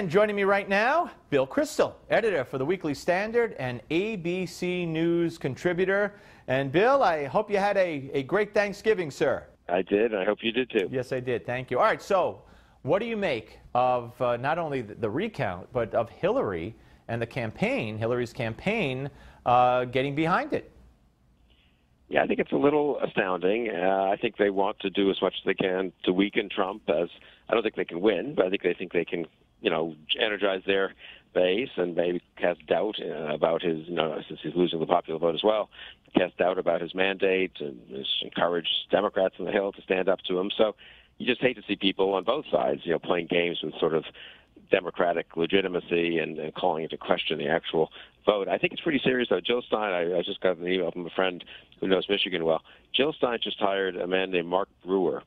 And joining me right now, Bill Kristol, editor for the Weekly Standard and ABC News contributor. And Bill, I hope you had a great Thanksgiving, sir. I did. I hope you did too. Yes, I did. Thank you. All right, so what do you make of not only the recount, but of Hillary and the campaign, Hillary's campaign, getting behind it? Yeah, I think it's a little astounding. I think they want to do as much as they can to weaken Trump. I don't think they can win, but I think they can, energize their base and maybe cast doubt about his, since he's losing the popular vote as well, cast doubt about his mandate and encourage Democrats on the Hill to stand up to him. So you just hate to see people on both sides, playing games with sort of Democratic legitimacy and calling into question the actual vote. I think it's pretty serious, though. Jill Stein, I just got an email from a friend who knows Michigan well. Jill Stein just hired a man named Mark Brewer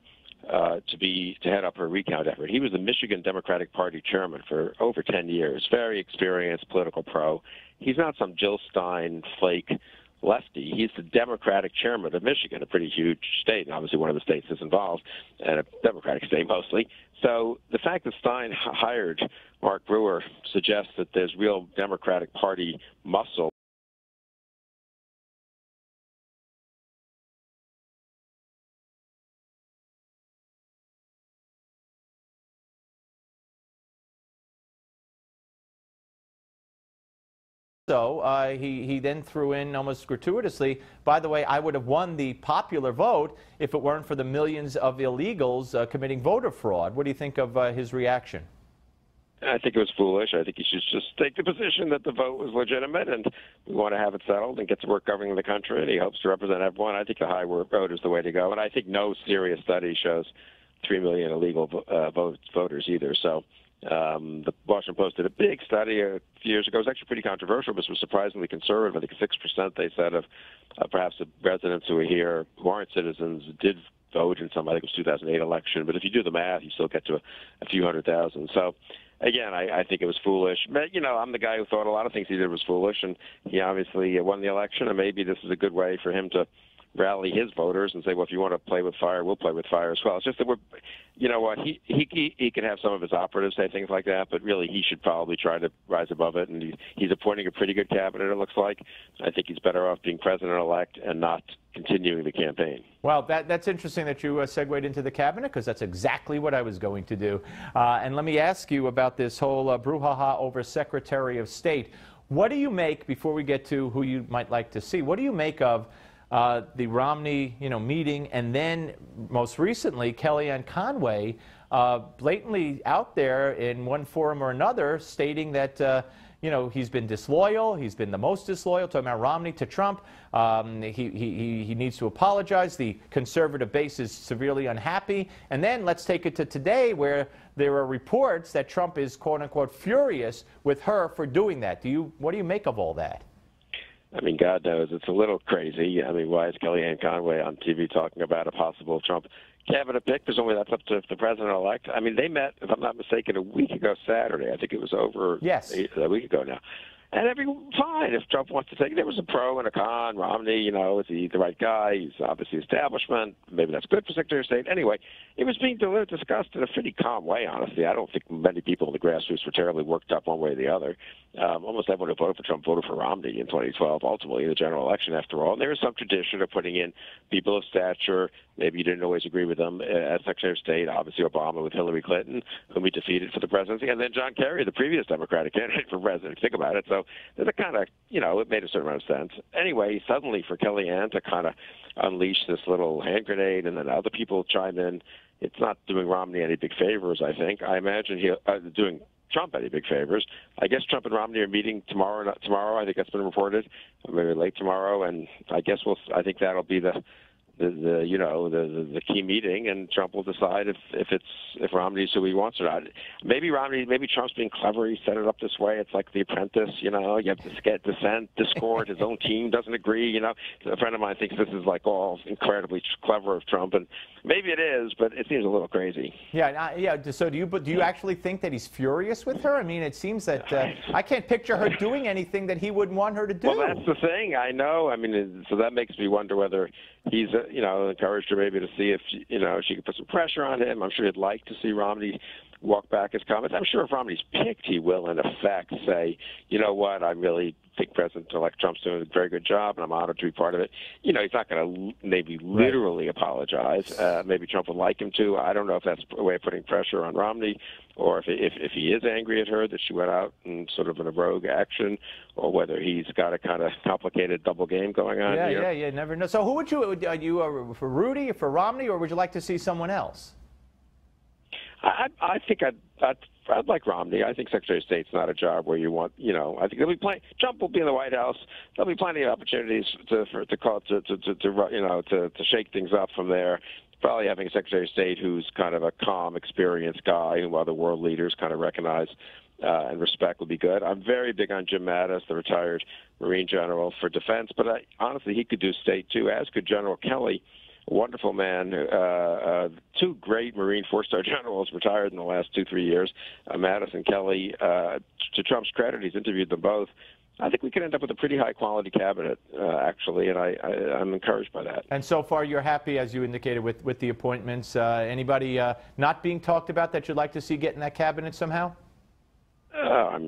to head up her recount effort. He was the Michigan Democratic Party chairman for over 10 years, very experienced political pro. He's not some Jill Stein flake lefty. He's the Democratic chairman of Michigan, a pretty huge state, and obviously one of the states is involved, and a Democratic state mostly. So the fact that Stein hired Mark Brewer suggests that there's real Democratic Party muscle. So he then threw in almost gratuitously, by the way, I would have won the popular vote if it weren't for the millions of illegals committing voter fraud. What do you think of his reaction? I think it was foolish. I think he should just take the position that the vote was legitimate and we want to have it settled and get to work governing the country, and he hopes to represent everyone. I think the high vote is the way to go, and I think no serious study shows 3 million illegal voters either. So the Washington Post did a big study a few years ago. It was actually pretty controversial, but it was surprisingly conservative. I think 6%, they said, of perhaps the residents who are here who aren't citizens did vote in some, I think it was 2008 election. But if you do the math, you still get to a few 100,000. So, again, I think it was foolish. But, I'm the guy who thought a lot of things he did was foolish, and he obviously won the election, and maybe this is a good way for him to rally his voters and say, well, if you want to play with fire, we'll play with fire as well. It's just that he can have some of his operatives say things like that, but really he should probably try to rise above it. And he's appointing a pretty good cabinet, it looks like. I think he's better off being president-elect and not continuing the campaign. Well, that's interesting that you segued into the cabinet, because that's exactly what I was going to do. And let me ask you about this whole brouhaha over Secretary of State. What do you make, before we get to who you might like to see, what do you make of the Romney, meeting, and then most recently Kellyanne Conway blatantly out there in one forum or another stating that he's been disloyal, he's been the most disloyal, talking about Romney to Trump. He needs to apologize. The conservative base is severely unhappy. And then let's take it to today, where there are reports that Trump is quote unquote furious with her for doing that. What do you make of all that? I mean, God knows, it's a little crazy. I mean, why is Kellyanne Conway on TV talking about a possible Trump cabinet pick? Presumably that's up to the president-elect. I mean, they met, if I'm not mistaken, a week ago Saturday. I think it was over a week ago now. And fine, if Trump wants to take it. There was a pro and a con. Romney, is he the right guy? He's obviously establishment. Maybe that's good for Secretary of State. Anyway, it was being discussed in a pretty calm way, honestly. I don't think many people in the grassroots were terribly worked up one way or the other. Almost everyone who voted for Trump voted for Romney in 2012, ultimately, in the general election, after all. And there is some tradition of putting in people of stature. Maybe you didn't always agree with them as Secretary of State. Obviously, Obama with Hillary Clinton, whom he defeated for the presidency. And then John Kerry, the previous Democratic candidate for president. Think about it. So there's a kind of, it made a certain amount of sense. Anyway, suddenly for Kellyanne to kind of unleash this little hand grenade and then other people chime in, it's not doing Romney any big favors, I think. I imagine doing Trump any big favors. I guess Trump and Romney are meeting tomorrow. Not tomorrow, I think that's been reported, maybe late tomorrow, and I guess I think that'll be the key meeting, and Trump will decide if Romney's who he wants or not. Maybe Trump's being clever. He set it up this way. It's like The Apprentice. You have to get dissent, discord. His own team doesn't agree. A friend of mine thinks this is like all incredibly clever of Trump, and maybe it is, but it seems a little crazy. Yeah. So do you actually think that he's furious with her? I mean, it seems that I can't picture her doing anything that he wouldn't want her to do. Well, that's the thing. I know. I mean, so that makes me wonder whether he's encouraged her maybe to see if she could put some pressure on him. I'm sure he'd like to see Romney walk back his comments. I'm sure if Romney's picked, he will, in effect, say, you know what, I really think President-elect Trump's doing a very good job, and I'm honored to be part of it. You know, he's not going to maybe literally apologize. Maybe Trump would like him to. I don't know if that's a way of putting pressure on Romney, or if he is angry at her that she went out in sort of in a rogue action, or whether he's got a kind of complicated double game going on here. Yeah, never know. So who would you, are you for Rudy, for Romney, or would you like to see someone else? I think I'd like Romney. I think Secretary of State's not a job where you want, you know. I think there'll be plenty. Trump will be in the White House. There'll be plenty of opportunities to shake things up from there. Probably having a Secretary of State who's kind of a calm, experienced guy who other world leaders kind of recognize and respect would be good. I'm very big on Jim Mattis, the retired Marine general, for defense, but honestly, he could do state too, as could General Kelly. Wonderful man. Two great Marine four-star generals retired in the last 2-3 years. Mattis and Kelly. To Trump's credit, he's interviewed them both. I think we could end up with a pretty high-quality cabinet, actually, and I'm encouraged by that. And so far, you're happy, as you indicated, with the appointments. Anybody not being talked about that you'd like to see get in that cabinet somehow? No,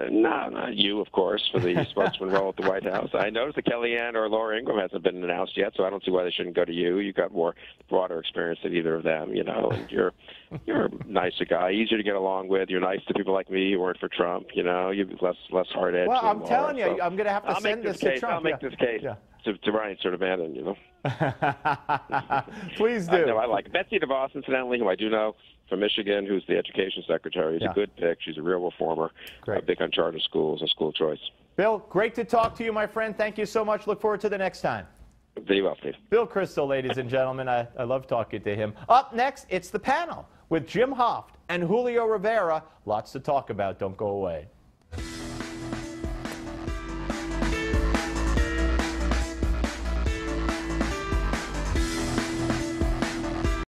not you, of course, for the spokesman role at the White House. I noticed that Kellyanne or Laura Ingraham hasn't been announced yet, so I don't see why they shouldn't go to you. You've got more broader experience than either of them, you know, and you're a nicer guy, easier to get along with. You're nice to people like me who weren't for Trump, you know. You're less hard edged. Well, I'm Laura, telling you, so I'm going to have to send this to Trump. I'll make this case to Ryan Bannon, you know. Please do. I like Betsy DeVos, incidentally, who I do know from Michigan, who's the education secretary. Is a good pick. She's a real reformer. Big on charter schools and school choice. Bill, great to talk to you, my friend. Thank you so much. Look forward to the next time. Very well, Steve. Bill Kristol, ladies and gentlemen. I love talking to him. Up next, it's the panel with Jim Hoft and Julio Rivera. Lots to talk about. Don't go away.